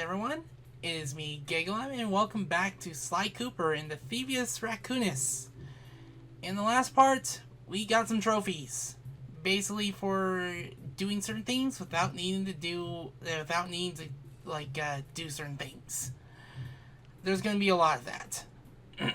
everyone? It is me, Giggling, and welcome back to Sly Cooper in the Thievius Raccoonus. In the last part, we got some trophies. Basically for doing certain things without needing to do certain things. There's gonna be a lot of that. There's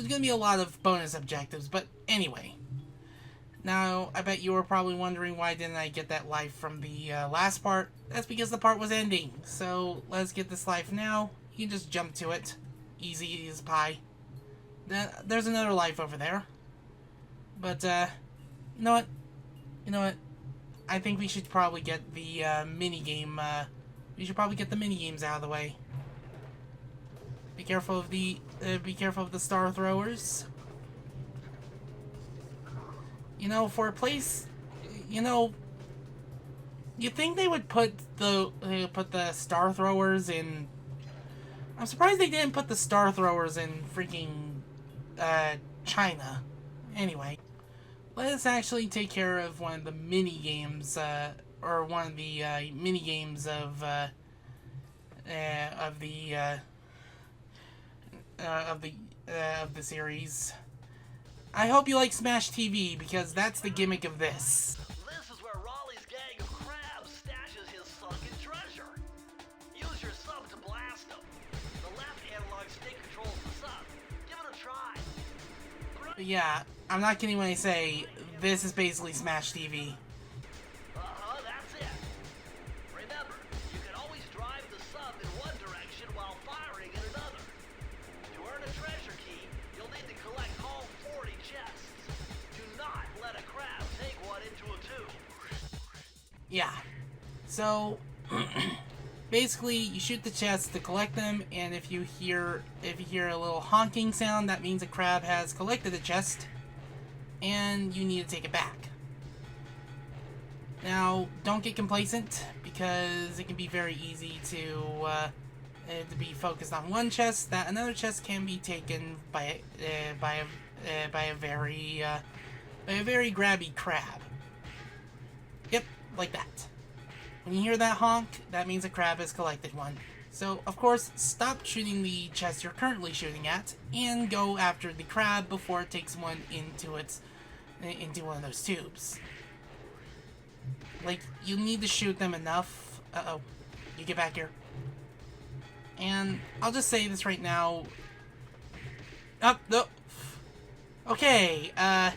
gonna be a lot of bonus objectives, but anyway. Now, I bet you were probably wondering why didn't I get that life from the last part. That's because the part was ending. So, let's get this life now. You can just jump to it. Easy as pie. There's another life over there. But, you know what? I think we should probably get the mini-game, we should probably get the mini-games out of the way. Be careful of the star throwers. For a place, you think they would put the star throwers in. I'm surprised they didn't put the star throwers in freaking China. Anyway, let's actually take care of one of the mini games, or one of the mini games of the series. I hope you like Smash TV, because that's the gimmick of this. This is where Raleigh's gang of crabs stashes his sunken treasure. Use your sub to blast them. The left analog stick controls the sub. Give it a try. But yeah, I'm not kidding when I say this is basically Smash TV. That's it. Remember, you can always drive the sub in one direction while firing in another. To earn a treasure key, you'll need to collect all 40 chests. Do not let a crab take one into a tube. Yeah. So basically, you shoot the chests to collect them, and if you hear a little honking sound, that means a crab has collected a chest, and you need to take it back. Now, don't get complacent, because it can be very easy to be focused on one chest. That another chest can be taken by a very grabby crab. Yep, like that. When you hear that honk, that means a crab has collected one. So, of course, stop shooting the chest you're currently shooting at, and go after the crab before it takes one into one of those tubes. Like, you need to shoot them enough. Uh-oh. You get back here. And I'll just say this right now. Oh, no. Okay, oh,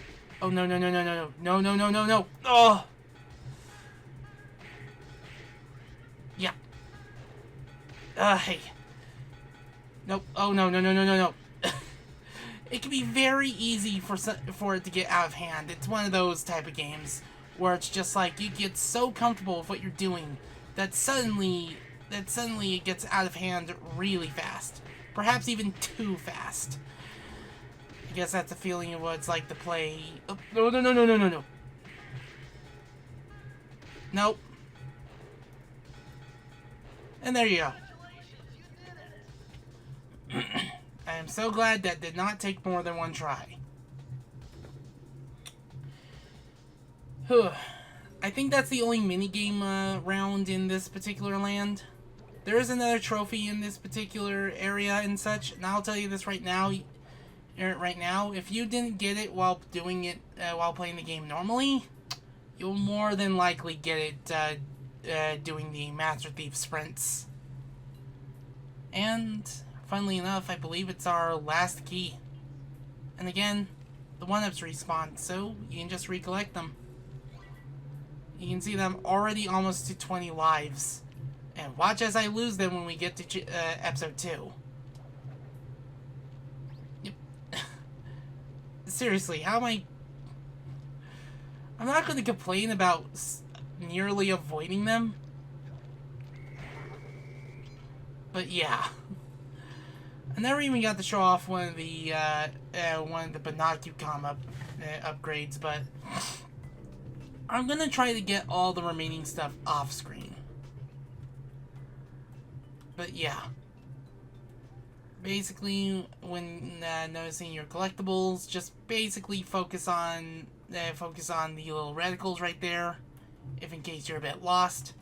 no. No. Oh! Yeah. Hey. Nope. Oh, no. It can be very easy for it to get out of hand. It's one of those type of games where it's just like you get so comfortable with what you're doing that suddenly it gets out of hand really fast. Perhaps even too fast. I guess that's a feeling of what it's like to play. Oh, no. Nope. And there you go. I am so glad that did not take more than one try. I think that's the only minigame round in this particular land. There is another trophy in this particular area and such, and I'll tell you this right now. If you didn't get it while doing it, while playing the game normally, you'll more than likely get it doing the Master Thief sprints. And, funnily enough, I believe it's our last key. And again, the 1-ups respawn, so you can just recollect them. You can see them already almost to 20 lives. And watch as I lose them when we get to episode 2. Yep. Seriously, how am I... I'm not going to complain about nearly avoiding them. But yeah. I never even got to show off one of the Binocucom upgrades, but I'm gonna try to get all the remaining stuff off screen. But yeah. Basically, when noticing your collectibles, just basically focus on the little reticles right there, if in case you're a bit lost.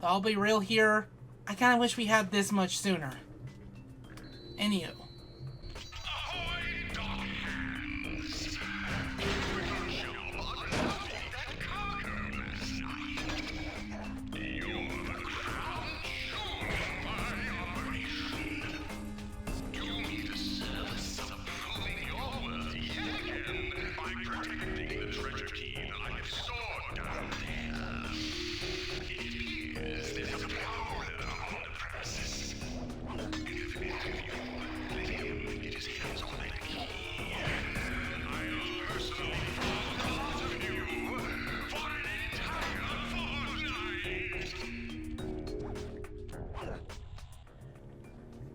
I'll be real here. I kind of wish we had this much sooner. Anywho.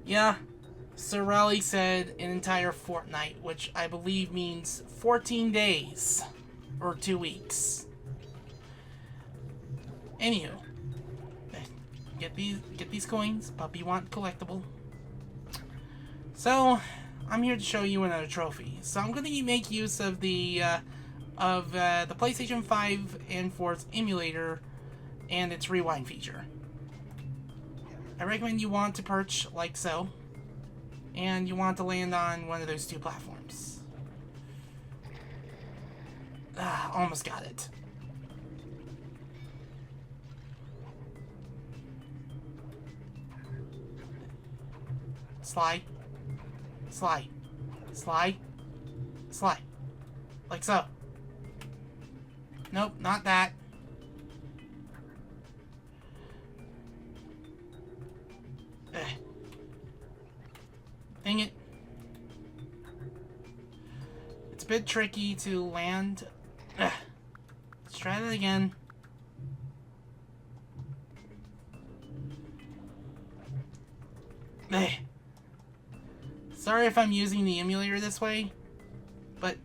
Yeah, Sir Raleigh said an entire fortnight, which I believe means 14 days, or 2 weeks. Anywho, get these coins, puppy want collectible. So, I'm here to show you another trophy. So I'm going to make use of the PlayStation 5 and 4's emulator and its rewind feature. I recommend you want to perch like so, and you want to land on one of those two platforms. Almost got it. Slide, slide, slide, slide, like so. Nope, not that. Dang it. It's a bit tricky to land. Let's try that again. Sorry if I'm using the emulator this way, but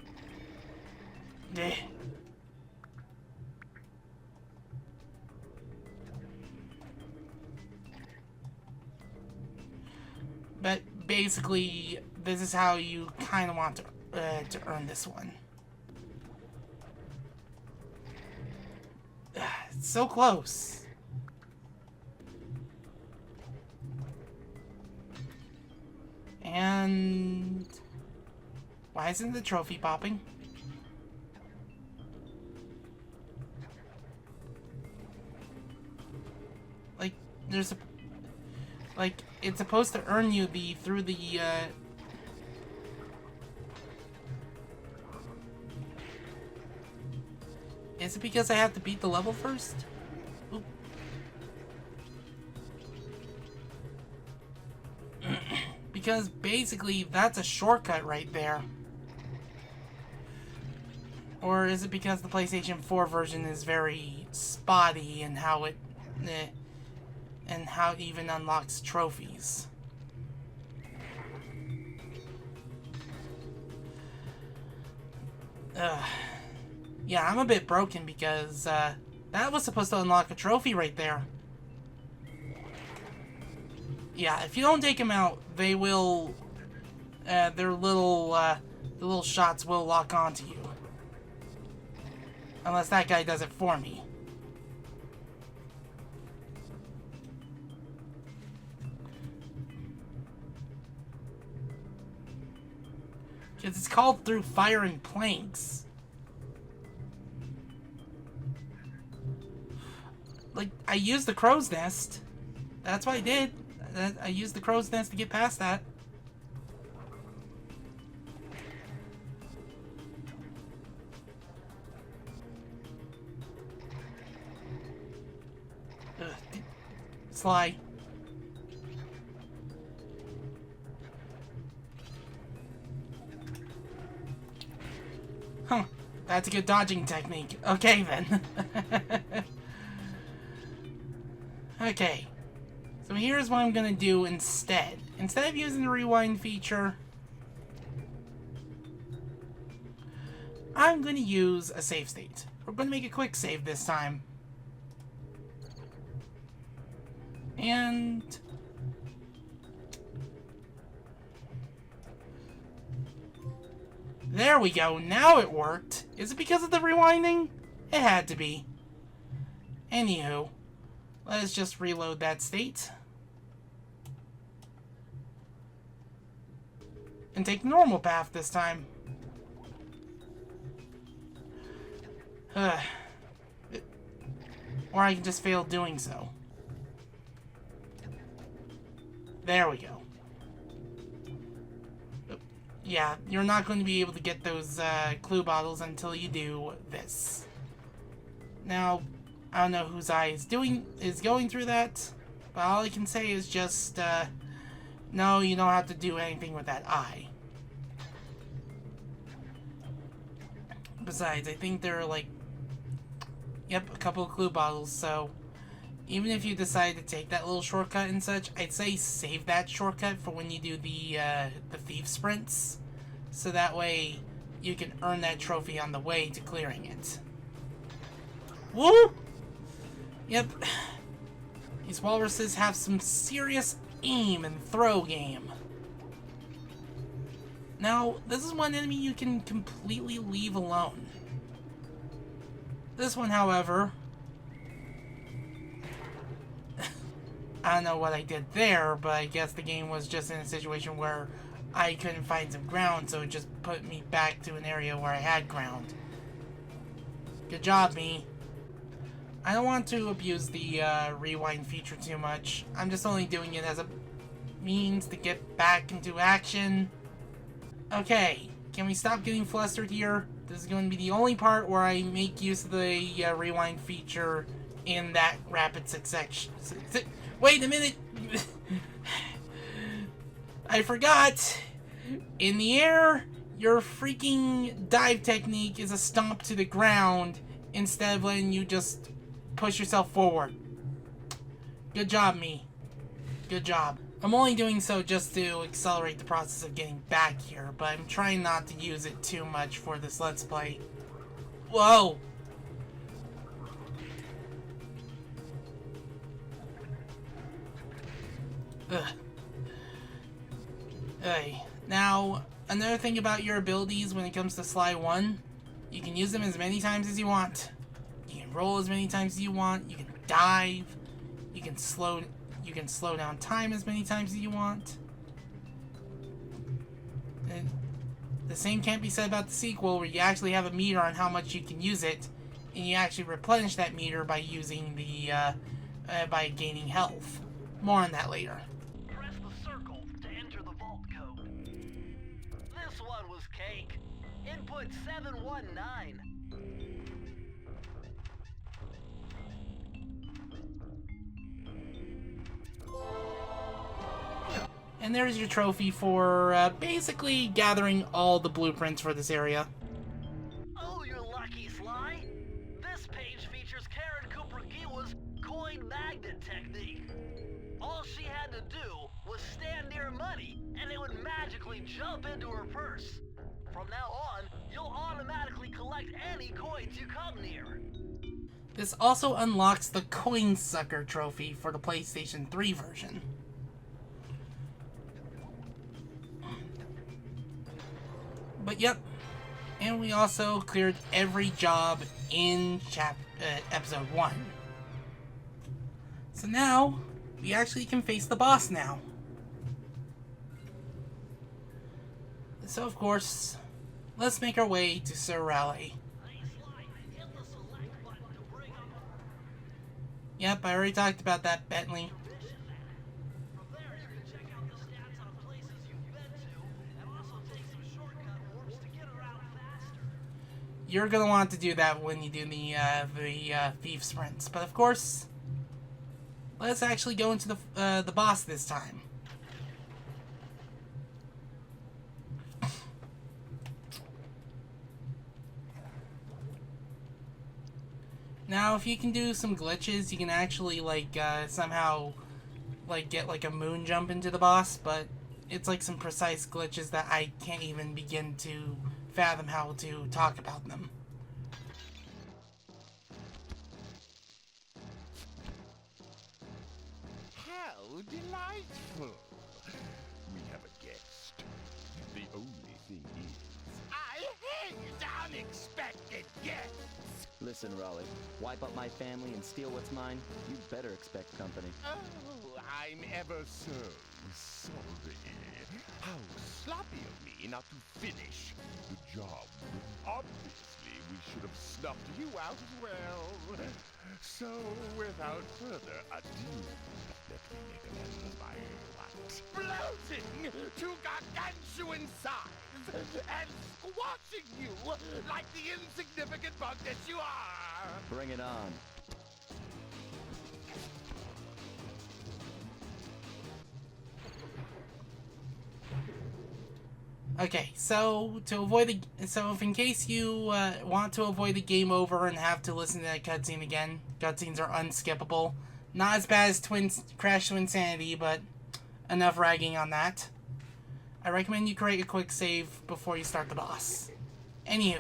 But basically, this is how you kind of want to earn this one. It's so close. And why isn't the trophy popping? Like, there's a... Like, it's supposed to earn you through the, Is it because I have to beat the level first? Oop. Because basically, that's a shortcut right there. Or is it because the PlayStation 4 version is very spotty in how it... and how it even unlocks trophies. Yeah, I'm a bit broken because that was supposed to unlock a trophy right there. Yeah, if you don't take them out, they will... their little shots will lock onto you. Unless that guy does it for me. Because it's called through firing planks. Like, I used the crow's nest. That's what I did. I used the crow's nest to get past that. Slide. Huh. That's a good dodging technique. Okay, then. Okay. So here's what I'm gonna do instead. Instead of using the rewind feature, I'm gonna use a save state. We're gonna make a quick save this time. And... there we go. Now it worked. Is it because of the rewinding? It had to be. Anywho. Let's just reload that state. And take the normal path this time. Or I can just fail doing so. There we go. Yeah, you're not going to be able to get those clue bottles until you do this. Now, I don't know whose eye is going through that, but all I can say is just, no, you don't have to do anything with that eye. Besides, I think there are like, yep, a couple of clue bottles, so even if you decide to take that little shortcut and such, I'd say save that shortcut for when you do the thief sprints, so that way you can earn that trophy on the way to clearing it. Woo! Yep. These walruses have some serious aim and throw game. Now, this is one enemy you can completely leave alone. This one, however, I don't know what I did there, but I guess the game was just in a situation where I couldn't find some ground, so it just put me back to an area where I had ground. Good job, me. I don't want to abuse the rewind feature too much. I'm just only doing it as a means to get back into action. Okay, can we stop getting flustered here? This is going to be the only part where I make use of the rewind feature in that rapid succession. Wait a minute! I forgot! In the air, your freaking dive technique is a stomp to the ground instead of letting you just push yourself forward. Good job, me. Good job. I'm only doing so just to accelerate the process of getting back here, but I'm trying not to use it too much for this Let's Play. Whoa! Ugh. Hey. Now, another thing about your abilities when it comes to Sly 1, you can use them as many times as you want. You can roll as many times as you want. You can dive. You can slow down time as many times as you want. And the same can't be said about the sequel, where you actually have a meter on how much you can use it, and you actually replenish that meter by using the by gaining health. More on that later. Press the circle to enter the vault code. This one was cake. Input 719. And there's your trophy for basically gathering all the blueprints for this area. Oh, you're lucky, Sly. This page features Karen Cooper-Giwa's coin magnet technique. All she had to do was stand near money, and it would magically jump into her purse. From now on, you'll automatically collect any coins you come near. This also unlocks the Coin Sucker trophy for the PlayStation 3 version. But yep, and we also cleared every job in episode 1. So now, we actually can face the boss now. So of course, let's make our way to Sir Raleigh. Yep, I already talked about that, Bentley. You're gonna want to do that when you do the thief sprints. But of course, let's actually go into the boss this time. Now, if you can do some glitches, you can actually like somehow like get like a moon jump into the boss. But it's like some precise glitches that I can't even begin to fathom how to talk about them. How delightful! We have a guest. The only thing is, I hate unexpected guests. Listen, Raleigh, wipe up my family and steal what's mine, you better expect company. Oh, I'm ever so sorry. How sloppy of me not to finish the job. Obviously, we should have snuffed you out as well. So, without further ado, let me make amends by exploding to gargantuan size and squashing you like the insignificant bug that you are. Bring it on. Okay, so if in case you want to avoid the game over and have to listen to that cutscene again, cutscenes are unskippable. Not as bad as Crash to Insanity, but enough ragging on that. I recommend you create a quick save before you start the boss. Anywho,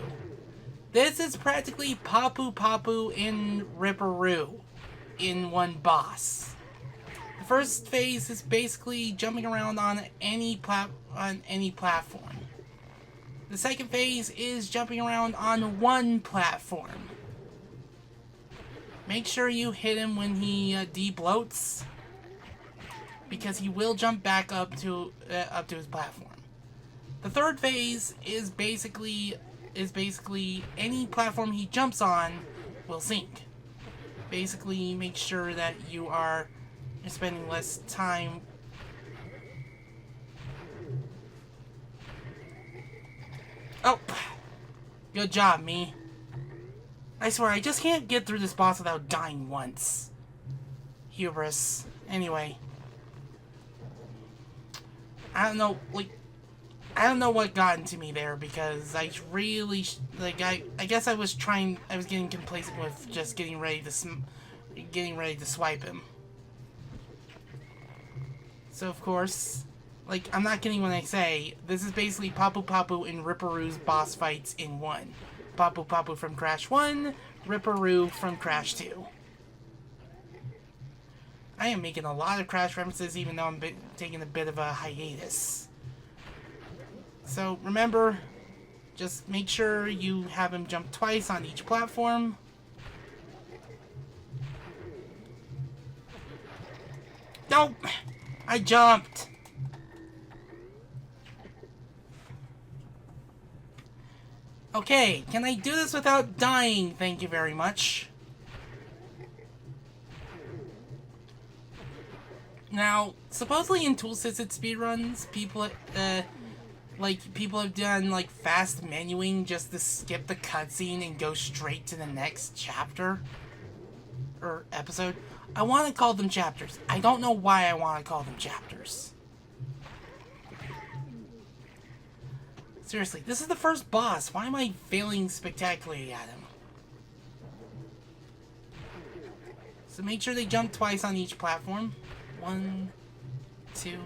this is practically Papu Papu in Ripperoo in one boss. The first phase is basically jumping around on any platform. The second phase is jumping around on one platform. Make sure you hit him when he de-bloats, because he will jump back up to his platform. The third phase is basically any platform he jumps on will sink. Basically, make sure that you're spending less time. Oh, good job, me. I swear, I just can't get through this boss without dying once. Hubris. Anyway. I don't know what got into me there, because I really, I guess I was getting complacent with just getting ready to swipe him. So, of course, I'm not kidding when I say, this is basically Papu Papu and Ripperoo's boss fights in one. Papu Papu from Crash 1, Ripperoo from Crash 2. I am making a lot of Crash references, even though I'm taking a bit of a hiatus. So, remember, just make sure you have him jump twice on each platform. Nope! I jumped! Okay, can I do this without dying? Thank you very much. Now, supposedly in tool-assisted speedruns, people have done, fast menuing just to skip the cutscene and go straight to the next chapter. Or episode. I want to call them chapters. I don't know why I want to call them chapters. Seriously, this is the first boss. Why am I failing spectacularly at him? So make sure they jump twice on each platform. 1, 2,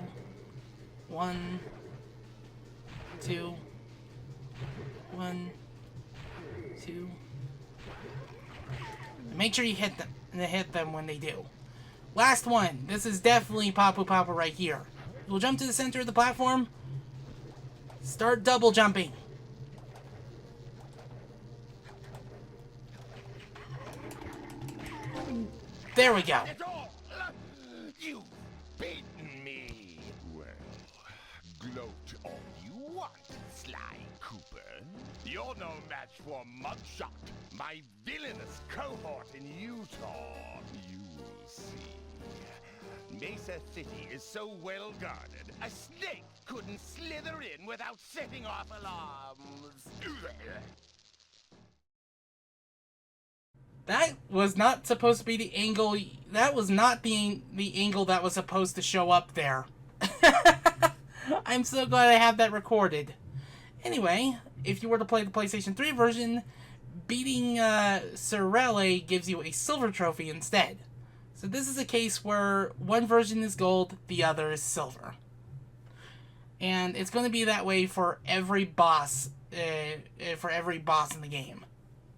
1, 2, 1, 2. Make sure you hit them when they do. Last one. This is definitely Papu Papu right here. You'll jump to the center of the platform. Start double jumping. There we go. You've beaten me. Well, gloat all you want, Sly Cooper. You're no match for Mugshot, my villainous cohort in Utah. You will see. Mesa City is so well guarded, a snake couldn't slither in without setting off alarms. That was not supposed to be the angle. That was not the angle that was supposed to show up there. I'm so glad I have that recorded. Anyway, if you were to play the PlayStation 3 version, beating Sir Raleigh gives you a silver trophy instead. So this is a case where one version is gold, the other is silver. And it's going to be that way for every boss, in the game.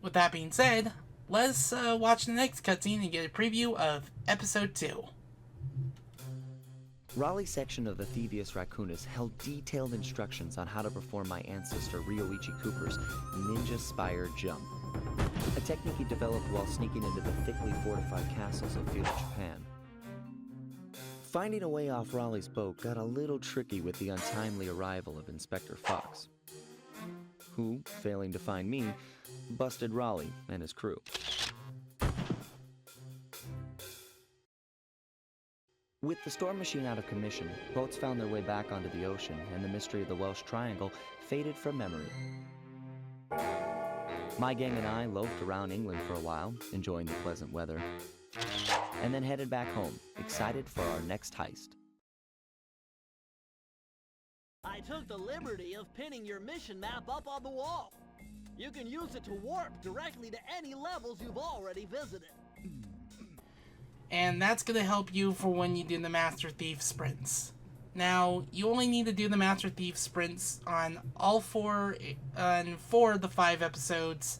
With that being said, let's watch the next cutscene and get a preview of Episode 2. Raleigh's section of the Thievius Raccoonus held detailed instructions on how to perform my ancestor Ryoichi Cooper's Ninja Spire jump. a technique he developed while sneaking into the thickly fortified castles of feudal Japan. Finding a way off Raleigh's boat got a little tricky with the untimely arrival of Inspector Fox, who, failing to find me, busted Raleigh and his crew. With the storm machine out of commission, boats found their way back onto the ocean, and the mystery of the Welsh Triangle faded from memory. My gang and I loafed around England for a while, enjoying the pleasant weather, and then headed back home, excited for our next heist. I took the liberty of pinning your mission map up on the wall. You can use it to warp directly to any levels you've already visited. And that's going to help you for when you do the Master Thief sprints. Now, you only need to do the Master Thief sprints on four of the 5 episodes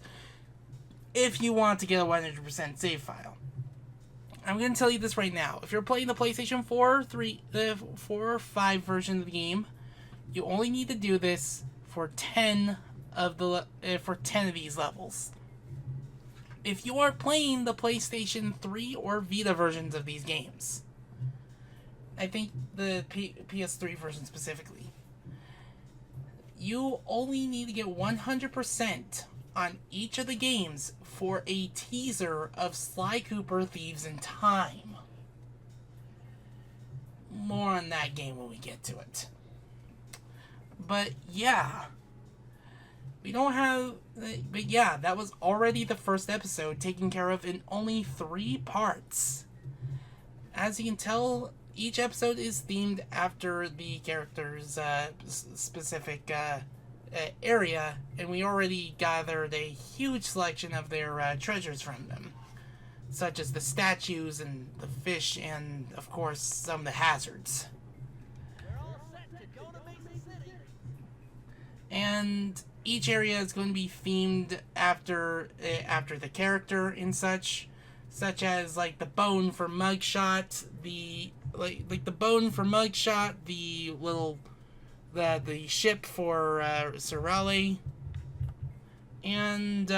if you want to get a 100% save file. I'm going to tell you this right now. If you're playing the PlayStation 4 or 5 version of the game, you only need to do this for 10 of these levels. If you are playing the PlayStation 3 or Vita versions of these games, I think the PS3 version specifically, you only need to get 100% on each of the games for a teaser of Sly Cooper Thieves in Time. More on that game when we get to it. But yeah, that was already the first episode taken care of in only 3 parts. As you can tell, each episode is themed after the character's specific area, and we already gathered a huge selection of their treasures from them, such as the statues and the fish and, of course, some of the hazards. We're all set to go to Mason City. And each area is going to be themed after the character and such as like the bone for Mugshot, the ship for Sir Raleigh, and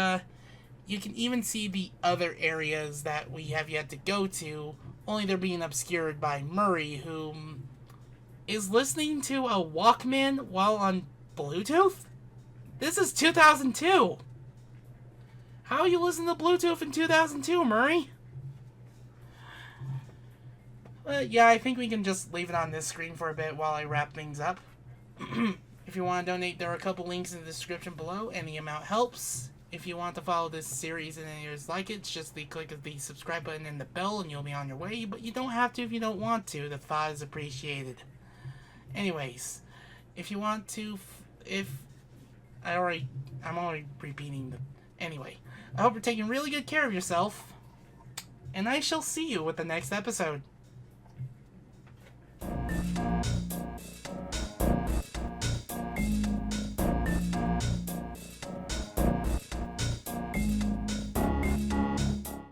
you can even see the other areas that we have yet to go to, only they're being obscured by Murray, who is listening to a Walkman while on Bluetooth? This is 2002! How are you listening to Bluetooth in 2002, Murray? Yeah, I think we can just leave it on this screen for a bit while I wrap things up. If you want to donate, there are a couple links in the description below. Any amount helps. If you want to follow this series and any others like it, just click the subscribe button and the bell and you'll be on your way. But you don't have to if you don't want to. The thought is appreciated. Anyways, if you want to, I'm already repeating the... Anyway, I hope you're taking really good care of yourself. And I shall see you with the next episode.